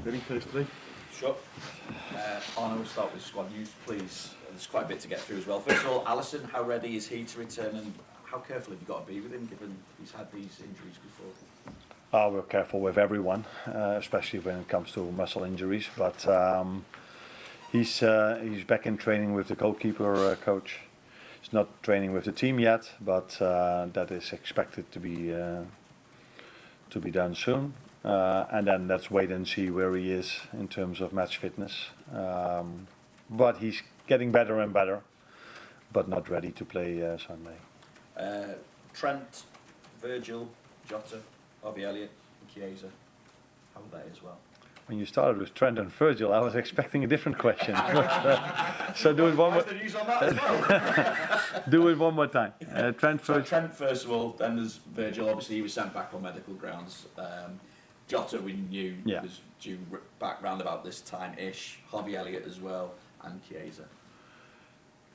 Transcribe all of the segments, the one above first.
Ready, first three? Sure. Arne, we'll start with squad news, please. There's quite a bit to get through as well. First of all, Alisson, how ready is he to return, and how careful have you got to be with him, given he's had these injuries before? We're careful with everyone, especially when it comes to muscle injuries. But he's back in training with the goalkeeper coach. He's not training with the team yet, but that is expected to be done soon. And then let's wait and see where he is in terms of match fitness. But he's getting better and better, but not ready to play Sunday. Trent, Virgil, Jota, Harvey Elliott, and Chiesa. How are they as well? When you started with Trent and Virgil, I was expecting a different question. So do it one more. What's the news on that as well? Do it one more time. Trent So first. Trent first of all, then there's Virgil. Obviously, he was sent back on medical grounds. Jota, we knew was due back round about this time-ish. Harvey Elliott as well, and Chiesa.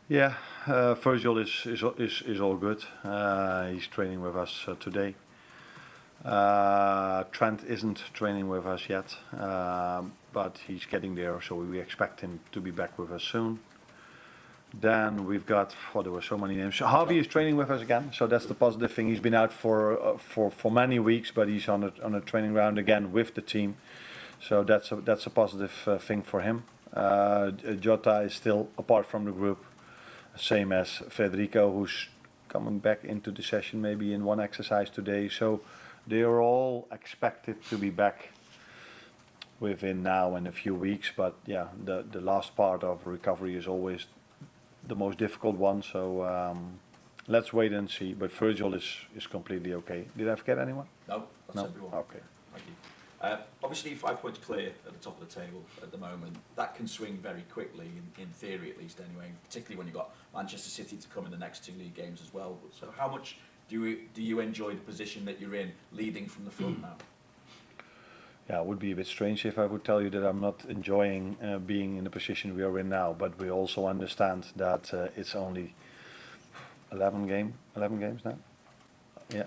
Yeah, Virgil is all good. He's training with us today. Trent isn't training with us yet, but he's getting there, so we expect him to be back with us soon. Then we've got, there were so many names. So Harvey is training with us again, so that's the positive thing. He's been out for many weeks, but he's on a training round again with the team, so that's a positive thing for him. Jota is still apart from the group, same as Federico, who's coming back into the session maybe in one exercise today. So they are all expected to be back within now and a few weeks. But yeah, the last part of recovery is always the most difficult one. So let's wait and see. But Virgil is completely okay. Did I forget anyone? No, that's everyone. Okay. Thank you. Obviously, 5 points clear at the top of the table at the moment. That can swing very quickly, in theory at least anyway, particularly when you've got Manchester City to come in the next 2 league games as well. So how much do you enjoy the position that you're in, leading from the front now? Yeah, it would be a bit strange if I would tell you that I'm not enjoying being in the position we are in now, but we also understand that it's only 11 games now. Yeah.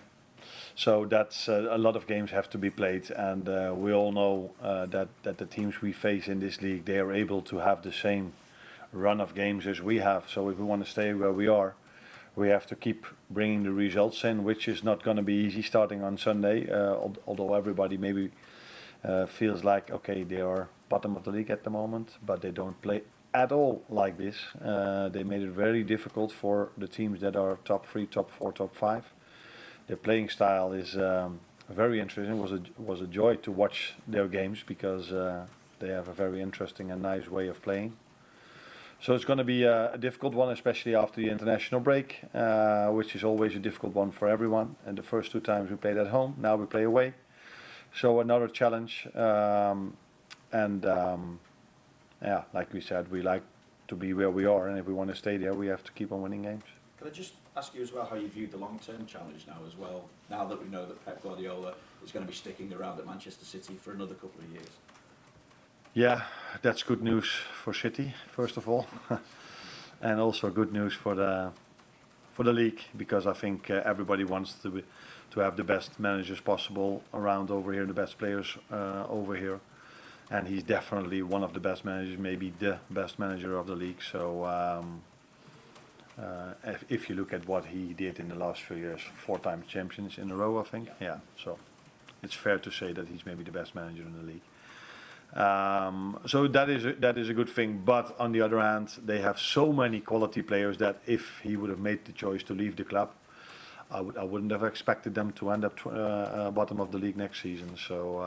So that's a lot of games have to be played, and we all know that the teams we face in this league, they are able to have the same run of games as we have. So if we want to stay where we are, we have to keep bringing the results in, which is not going to be easy starting on Sunday, although everybody maybe feels like, okay, they are bottom of the league at the moment, but they don't play at all like this. They made it very difficult for the teams that are top 3, top 4, top 5. Their playing style is very interesting. It was a joy to watch their games because they have a very interesting and nice way of playing. So it's going to be a difficult one, especially after the international break, which is always a difficult one for everyone. And the first 2 times we played at home, now we play away. So another challenge. Yeah, like we said, we like to be where we are, and if we want to stay there, we have to keep on winning games. Can I just ask you as well how you view the long-term challenge now as well, now that we know that Pep Guardiola is going to be sticking around at Manchester City for another couple of years? Yeah, that's good news for City, first of all, and also good news for the league, because I think everybody wants to have the best managers possible around over here, the best players over here, and he's definitely one of the best managers, maybe the best manager of the league. So if you look at what he did in the last few years, 4 times champions in a row, I think. Yeah, so it's fair to say that he's maybe the best manager in the league. So that is a good thing. But on the other hand, they have so many quality players that if he would have made the choice to leave the club, I wouldn't have expected them to end up bottom of the league next season. So,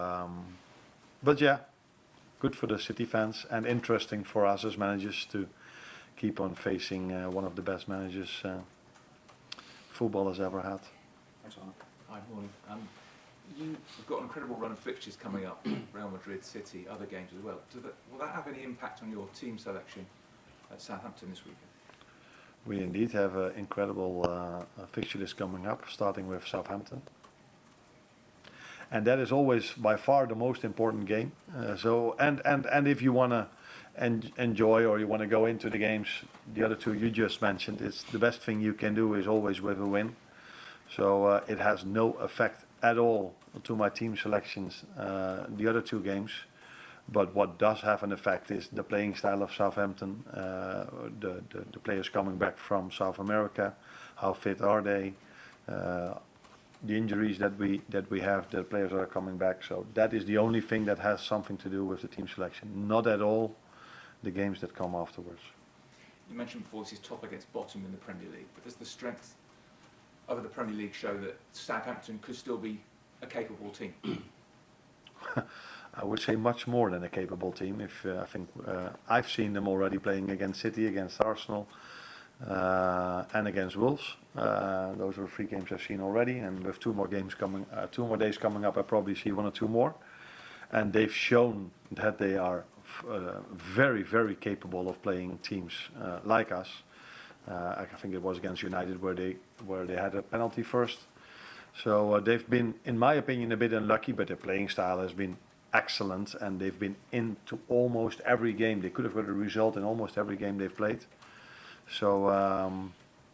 but yeah, good for the City fans and interesting for us as managers to keep on facing one of the best managers football has ever had. Thanks, Arne. Hi, morning. You've got an incredible run of fixtures coming up, Real Madrid, City, other games as well. Will that have any impact on your team selection at Southampton this weekend? We indeed have an incredible fixture list coming up, starting with Southampton. And that is always by far the most important game. And if you want to enjoy or you want to go into the games, the other 2 you just mentioned, it's the best thing you can do is always with a win. So it has no effect at all to my team selections the other 2 games. But what does have an effect is the playing style of Southampton, the players coming back from South America, how fit are they, the injuries that we have, the players that are coming back. So that is the only thing that has something to do with the team selection, not at all the games that come afterwards. You mentioned before this is top against bottom in the Premier League, but does the strength of the Premier League show that Southampton could still be a capable team? I would say much more than a capable team. I think I've seen them already playing against City, against Arsenal, and against Wolves. Those are 3 games I've seen already, and with 2 more days coming up, I probably see 1 or 2 more. And they've shown that they are very, very capable of playing teams like us. I think it was against United where they had a penalty first. So they've been, in my opinion, a bit unlucky, but their playing style has been excellent, and they've been into almost every game. They could have got a result in almost every game they've played. So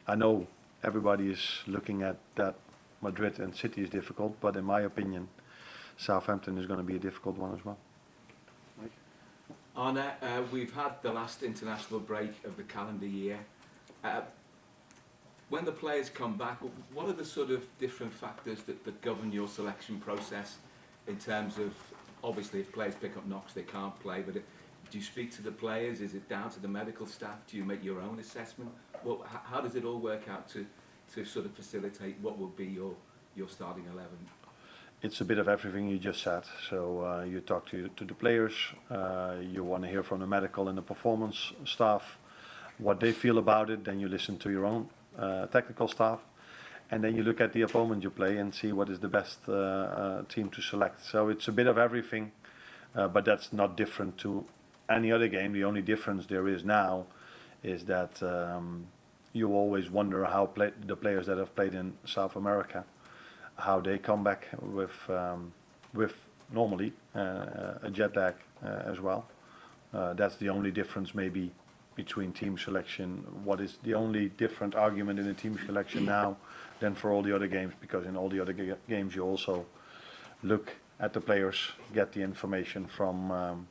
I know everybody is looking at that Madrid and City is difficult, but in my opinion, Southampton is going to be a difficult one as well. Arne, we've had the last international break of the calendar year. When the players come back, what are the sort of different factors that govern your selection process in terms of, obviously if players pick up knocks they can't play, but do you speak to the players? Is it down to the medical staff? Do you make your own assessment? Well, how does it all work out to sort of facilitate what will be your starting 11? It's a bit of everything you just said. So you talk to the players, you want to hear from the medical and the performance staff, what they feel about it, then you listen to your own technical staff, and then you look at the opponent you play and see what is the best team to select. So it's a bit of everything, but that's not different to any other game. The only difference there is now is that you always wonder how the players that have played in South America, how they come back with normally a jet lag as well. That's the only difference maybe between team selection. What is the only different argument in the team selection now than for all the other games, because in all the other games you also look at the players, get the information from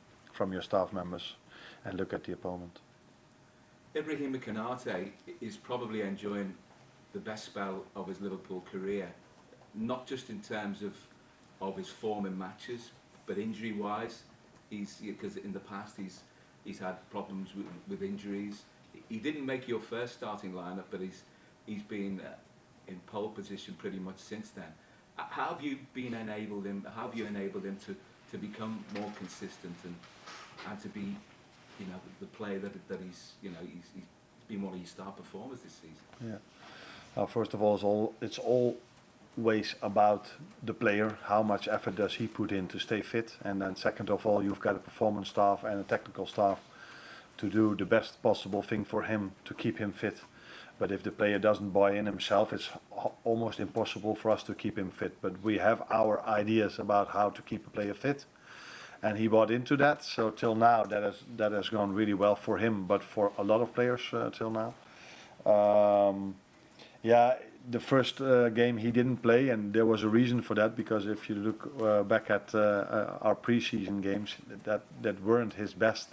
your staff members, and look at the opponent. Ibrahima Konate is probably enjoying the best spell of his Liverpool career, not just in terms of his form in matches, but injury-wise. Because in the past he's had problems with injuries. He didn't make your first starting lineup, but he's been in pole position pretty much since then. How have you enabled him to become more consistent and to be, the player that he's been one of your star performers this season? Yeah. First of all, it's always about the player. How much effort does he put in to stay fit? And then second of all, you've got a performance staff and a technical staff to do the best possible thing for him to keep him fit. But if the player doesn't buy in himself, it's almost impossible for us to keep him fit. But we have our ideas about how to keep a player fit, and he bought into that. So till now, that has gone really well for him, but for a lot of players till now. The first game he didn't play, and there was a reason for that, because if you look back at our pre-season games, that weren't his best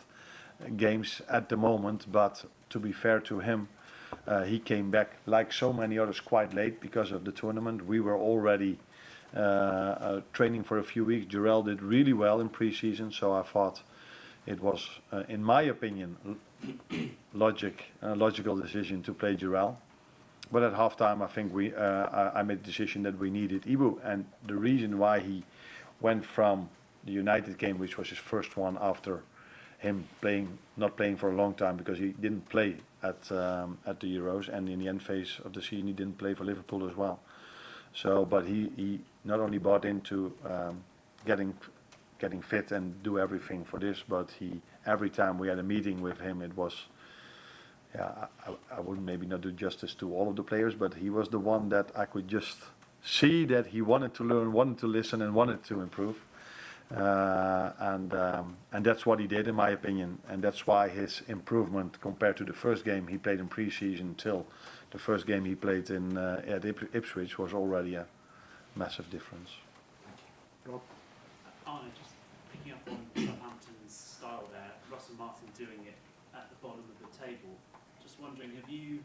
games at the moment. But to be fair to him, he came back like so many others quite late because of the tournament. We were already training for a few weeks. Jurel did really well in pre-season, so I thought it was, in my opinion, logical decision to play Jurel. But at halftime, I think I made the decision that we needed Ibu, and the reason why he went from the United game, which was his first one after him not playing for a long time, because he didn't play at the Euros, and in the end phase of the season he didn't play for Liverpool as well. So, but he not only bought into getting fit and do everything for this, but every time we had a meeting with him, it was. I wouldn't maybe not do justice to all of the players, but he was the one that I could just see that he wanted to learn, wanted to listen, and wanted to improve. And that's what he did, in my opinion, and that's why his improvement compared to the first game he played in pre-season till the first game he played in at Ipswich was already a massive difference. Arne, just picking up on Southampton's style there, Russell Martin doing it at the bottom of the table. Just wondering, have you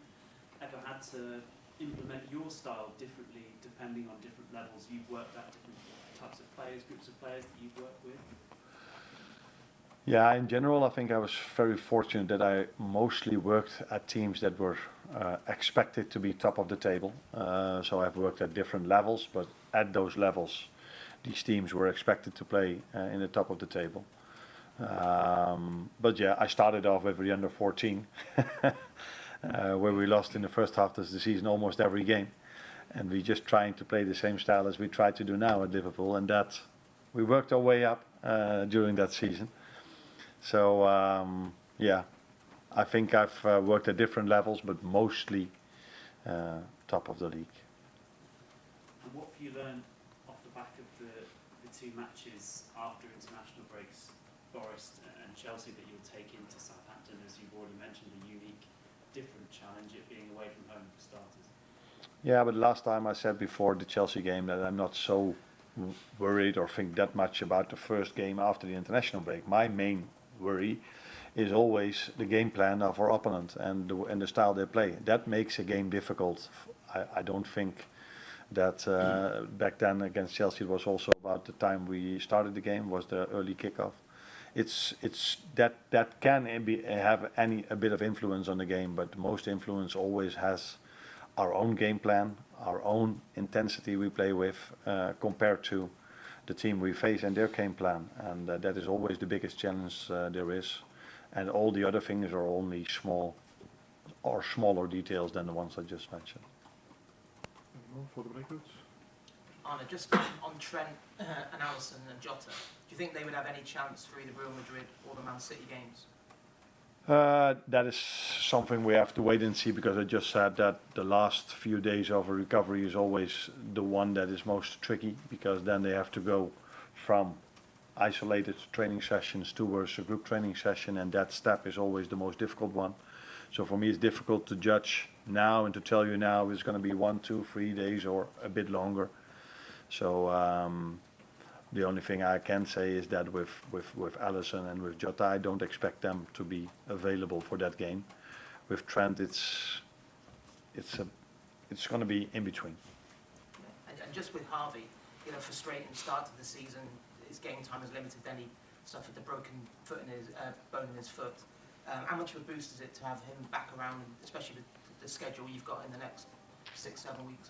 ever had to implement your style differently depending on different levels you've worked at, different types of players, groups of players that you've worked with? Yeah, in general, I think I was very fortunate that I mostly worked at teams that were expected to be top of the table. So I've worked at different levels, but at those levels, these teams were expected to play in the top of the table. But yeah, I started off with the under 14, where we lost in the first half of the season almost every game. And we just trying to play the same style as we try to do now at Liverpool, and that we worked our way up during that season. So yeah, I think I've worked at different levels, but mostly top of the league. And what have you learned off the back of the two matches after international breaks, Forest and Chelsea, that you'll take into Southampton, as you've already mentioned, a unique, different challenge, it being away from home for starters? Yeah, but last time I said before the Chelsea game that I'm not so worried or think that much about the first game after the international break. My main worry is always the game plan of our opponent and the style they play. That makes a game difficult. I don't think that back then against Chelsea it was also about the time we started the game, was the early kickoff. It's that can have a bit of influence on the game, but most influence always has our own game plan, our own intensity we play with compared to the team we face and their game plan, and that is always the biggest challenge there is. And all the other things are only small or smaller details than the ones I just mentioned. For the breakouts. Arne, just on Trent and Alisson and Jota, do you think they would have any chance for either Real Madrid or the Man City games? That is something we have to wait and see, because I just said that the last few days of a recovery is always the one that is most tricky, because then they have to go from isolated training sessions towards a group training session, and that step is always the most difficult one. So for me it's difficult to judge now and to tell you now it's going to be 1, 2, 3 days or a bit longer. So the only thing I can say is that with Alisson and with Jota, I don't expect them to be available for that game. With Trent, it's going to be in between. And just with Harvey, frustrating start to the season, his game time is limited, then he suffered the broken foot in his bone in his foot. How much of a boost is it to have him back around, especially with the schedule you've got in the next 6-7 weeks?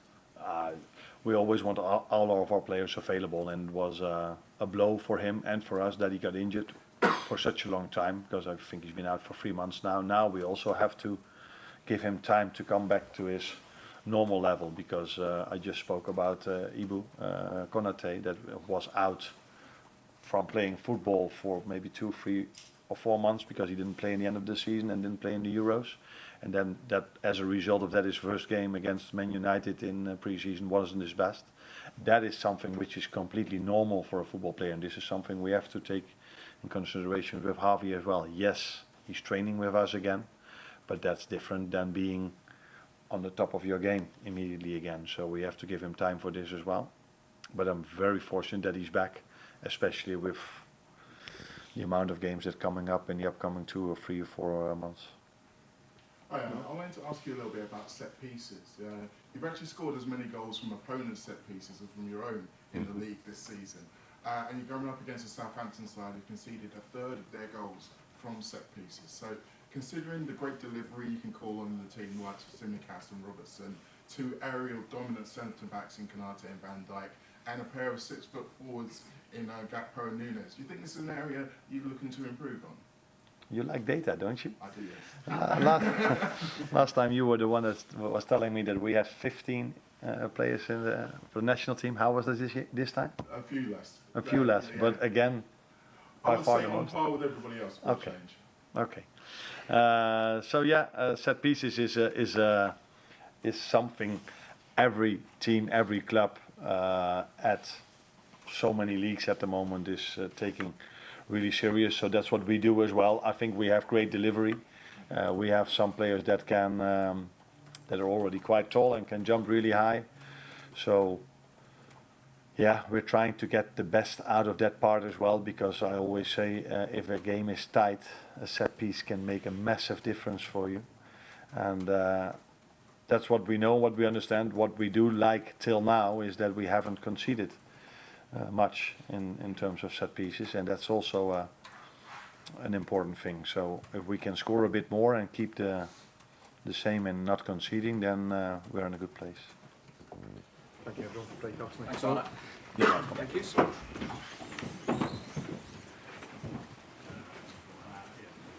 We always want all of our players available, and it was a blow for him and for us that he got injured for such a long time, because I think he's been out for 3 months now. Now we also have to give him time to come back to his normal level, because I just spoke about Ibrahima Konate that was out from playing football for maybe 2, 3 or 4 months because he didn't play in the end of the season and didn't play in the Euros. And then that, as a result of that, his first game against Man United in pre-season wasn't his best. That is something which is completely normal for a football player, and this is something we have to take in consideration with Harvey as well. Yes, he's training with us again, but that's different than being on the top of your game immediately again. So we have to give him time for this as well. But I'm very fortunate that he's back, especially with the amount of games that are coming up in the upcoming 2 or 3 or 4 months. Hi, I wanted to ask you a little bit about set pieces. You've actually scored as many goals from opponents' set pieces as from your own in the league this season. And you're going up against a Southampton side who conceded a third of their goals from set pieces. So considering the great delivery you can call on the team, like Tsimikas and Robertson, 2 aerial dominant centre-backs in Konate and Van Dijk, and a pair of 6-foot forwards in Gakpo and Nunes, do you think this is an area you're looking to improve on? You like data, don't you? I do, yes. Last time you were the one that was telling me that we had 15 players in for the national team. How was this time? A few less. A few less, yeah. But again, I by would far say the on most. par with everybody else. Okay. Change. Okay. So yeah, set pieces is something every team, every club at so many leagues at the moment is taking really serious. So that's what we do as well. I think we have great delivery. We have some players that can that are already quite tall and can jump really high. So yeah, we're trying to get the best out of that part as well, because I always say if a game is tight, a set piece can make a massive difference for you. And that's what we know, what we understand. What we do like till now is that we haven't conceded much in terms of set pieces, and that's also an important thing. So if we can score a bit more and keep the same and not conceding, then we're in a good place. Thank you everyone for playing. Thanks, Arne. You're welcome. Thank you.